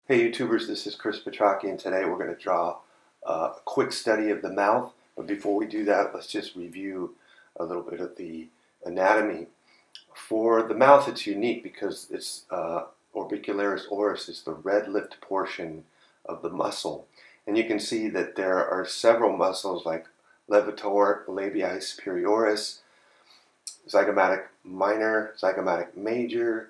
Hey YouTubers, this is Chris Petracchi, and today we're going to draw a quick study of the mouth. But before we do that, let's just review a little bit of the anatomy. For the mouth, it's unique because it's orbicularis oris is the red-lipped portion of the muscle. And you can see that there are several muscles like levator, labii superioris, zygomatic minor, zygomatic major,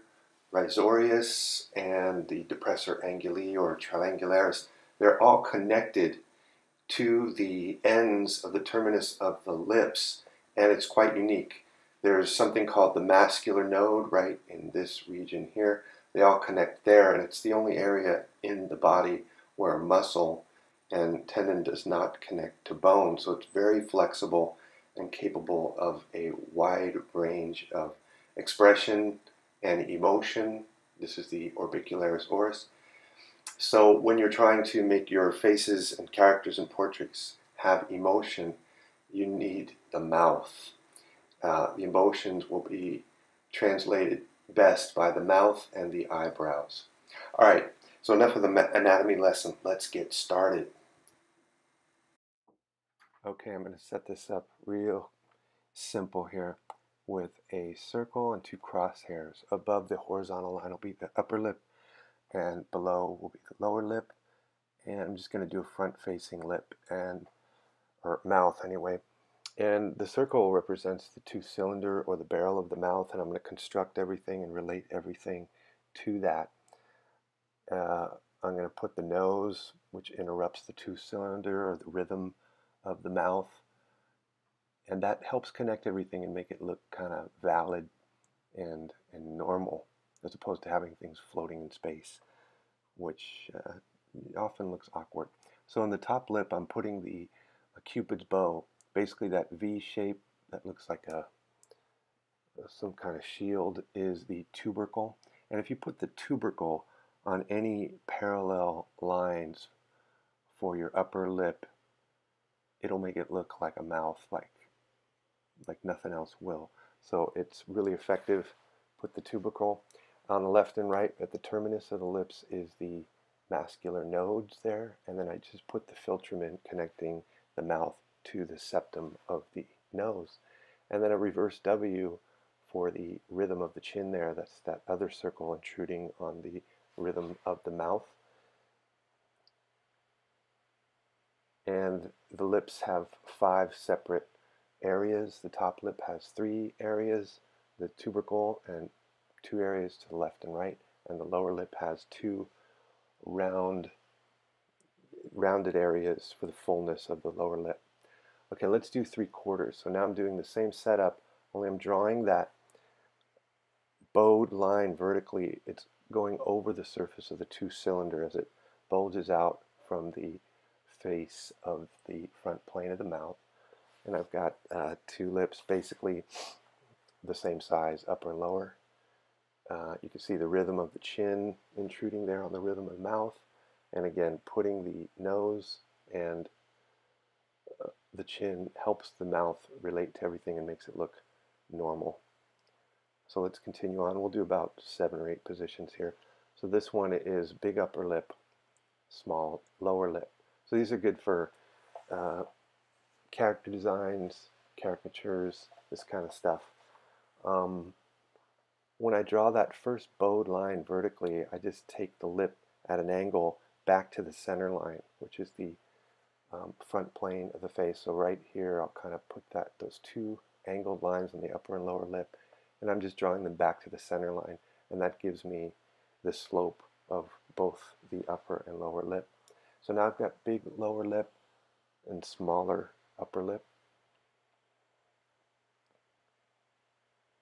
risorius, and the depressor anguli or triangularis. They're all connected to the ends of the terminus of the lips, and it's quite unique. There's something called the mascular node right in this region here. They all connect there, and it's the only area in the body where muscle and tendon does not connect to bone. So it's very flexible and capable of a wide range of expression and emotion. This is the orbicularis oris. So when you're trying to make your faces and characters and portraits have emotion, you need the mouth. The emotions will be translated best by the mouth and the eyebrows. All right, so enough of the anatomy lesson. Let's get started. Okay, I'm going to set this up real simple here with a circle and two crosshairs. Above the horizontal line will be the upper lip, and below will be the lower lip. And I'm just going to do a front-facing lip or mouth anyway. And the circle represents the two-cylinder or the barrel of the mouth, and I'm going to construct everything and relate everything to that. I'm going to put the nose, which interrupts the two-cylinder or the rhythm of the mouth, and that helps connect everything and make it look kind of valid and normal, as opposed to having things floating in space, which often looks awkward. So on the top lip, I'm putting a Cupid's bow, basically that V shape that looks like some kind of shield is the tubercle. And if you put the tubercle on any parallel lines for your upper lip, it'll make it look like a mouth, like nothing else will. So it's really effective. Put the tubercle on the left and right. At the terminus of the lips is the mascular nodes there, and then I just put the filtrament connecting the mouth to the septum of the nose, and then a reverse W for the rhythm of the chin there. That's that other circle intruding on the rhythm of the mouth. And the lips have 5 separate areas. The top lip has 3 areas, the tubercle, and 2 areas to the left and right, and the lower lip has 2 rounded areas for the fullness of the lower lip. Okay, let's do 3/4. So now I'm doing the same setup, only I'm drawing that bowed line vertically. It's going over the surface of the two-cylinder as it bulges out from the face of the front plane of the mouth. And I've got 2 lips basically the same size, upper and lower. You can see the rhythm of the chin intruding there on the rhythm of the mouth. And again, putting the nose and the chin helps the mouth relate to everything and makes it look normal. So let's continue on. We'll do about 7 or 8 positions here. So this one is big upper lip, small lower lip. So these are good for character designs, caricatures, this kind of stuff. When I draw that first bowed line vertically, I just take the lip at an angle back to the center line, which is the front plane of the face. So right here, I'll kind of put those 2 angled lines on the upper and lower lip, and I'm just drawing them back to the center line, and that gives me the slope of both the upper and lower lip. So now I've got big lower lip and smaller upper lip.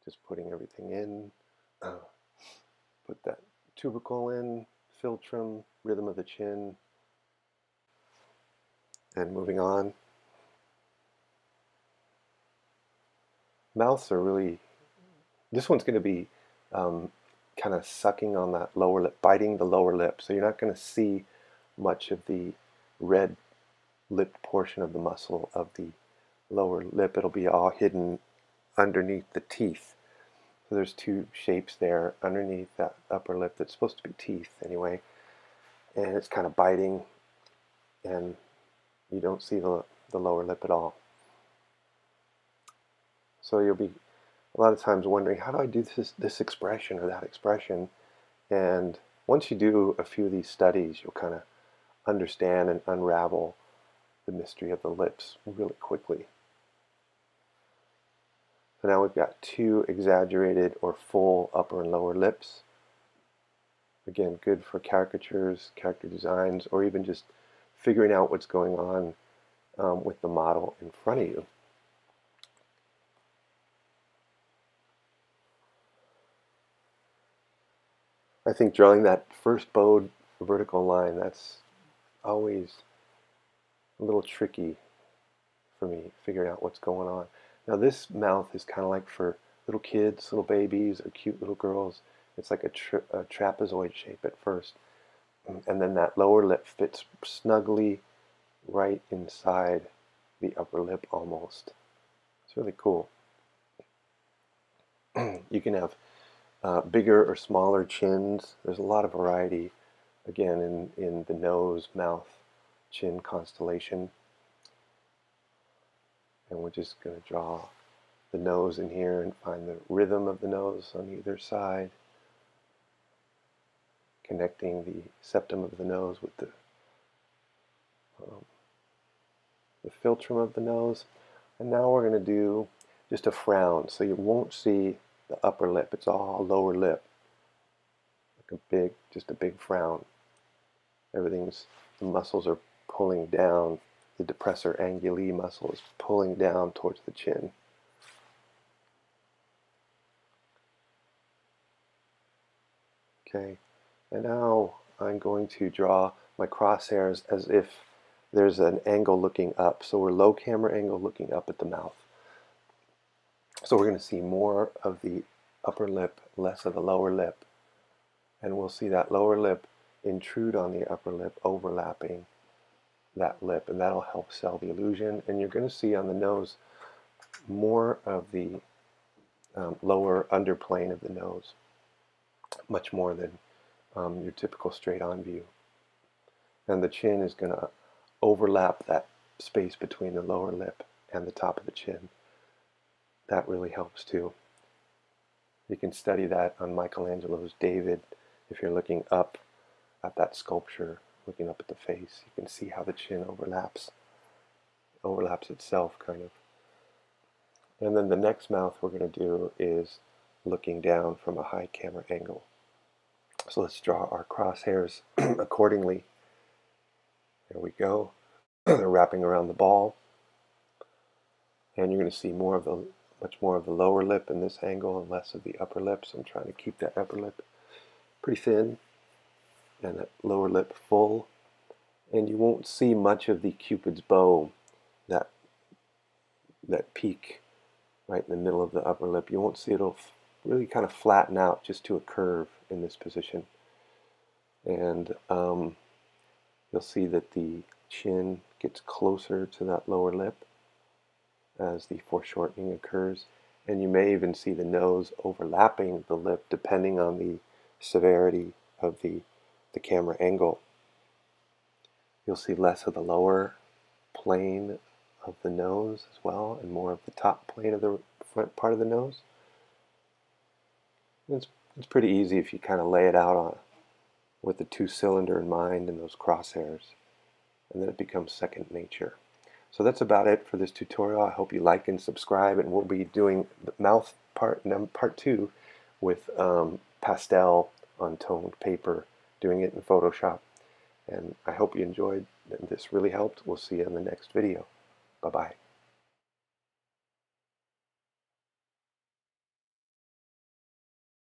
Just putting everything in. Put that tubercle in, philtrum, rhythm of the chin, and moving on. Mouths are really, this one's going to be kind of sucking on that lower lip, biting the lower lip. So you're not going to see much of the red lipped portion of the muscle of the lower lip. It'll be all hidden underneath the teeth. So there's 2 shapes there underneath that upper lip that's supposed to be teeth anyway. and it's kind of biting, and you don't see the lower lip at all. So you'll be a lot of times wondering, how do I do this expression or that expression? And once you do a few of these studies, you'll kind of understand and unravel the mystery of the lips really quickly. So now we've got two exaggerated or full upper and lower lips. Again, good for caricatures, character designs, or even just figuring out what's going on with the model in front of you. I think drawing that first bowed vertical line, that's always a little tricky for me, figuring out what's going on. Now this mouth is kind of like for little kids, little babies, or cute little girls. It's like a trapezoid shape at first. And then that lower lip fits snugly right inside the upper lip almost. It's really cool. You can have bigger or smaller chins. There's a lot of variety, again, in the nose, mouth, chin constellation. And we're just going to draw the nose in here and find the rhythm of the nose on either side, connecting the septum of the nose with the philtrum of the nose. And now we're going to do just a frown, so you won't see the upper lip. It's all lower lip, like just a big frown. The muscles are pulling down. The depressor anguli muscle is pulling down towards the chin. Okay, and now I'm going to draw my crosshairs as if there's an angle looking up. So we're low camera angle looking up at the mouth. So we're going to see more of the upper lip, less of the lower lip. And we'll see that lower lip intrude on the upper lip, overlapping that lip, and that'll help sell the illusion. And you're going to see on the nose more of the lower underplane of the nose, much more than your typical straight-on view. And the chin is going to overlap that space between the lower lip and the top of the chin. That really helps too. You can study that on Michelangelo's David. If you're looking up at that sculpture, looking up at the face, you can see how the chin overlaps itself, kind of. And then the next mouth we're going to do is looking down from a high camera angle. So let's draw our crosshairs accordingly. There we go. They're wrapping around the ball. And you're going to see much more of the lower lip in this angle and less of the upper lip. So I'm trying to keep that upper lip pretty thin and that lower lip full. And you won't see much of the Cupid's bow, that peak right in the middle of the upper lip. You won't see it'll really kind of flatten out just to a curve in this position. And you'll see that the chin gets closer to that lower lip as the foreshortening occurs. And you may even see the nose overlapping the lip depending on the severity of the camera angle. You'll see less of the lower plane of the nose as well, and more of the top plane of the front part of the nose. It's pretty easy if you kind of lay it out with the two-cylinder in mind and those crosshairs, and then it becomes second nature. So that's about it for this tutorial. I hope you like and subscribe, and we'll be doing the mouth part 2 with pastel on toned paper, doing it in Photoshop. And I hope you enjoyed, and this really helped. We'll see you in the next video. Bye-bye.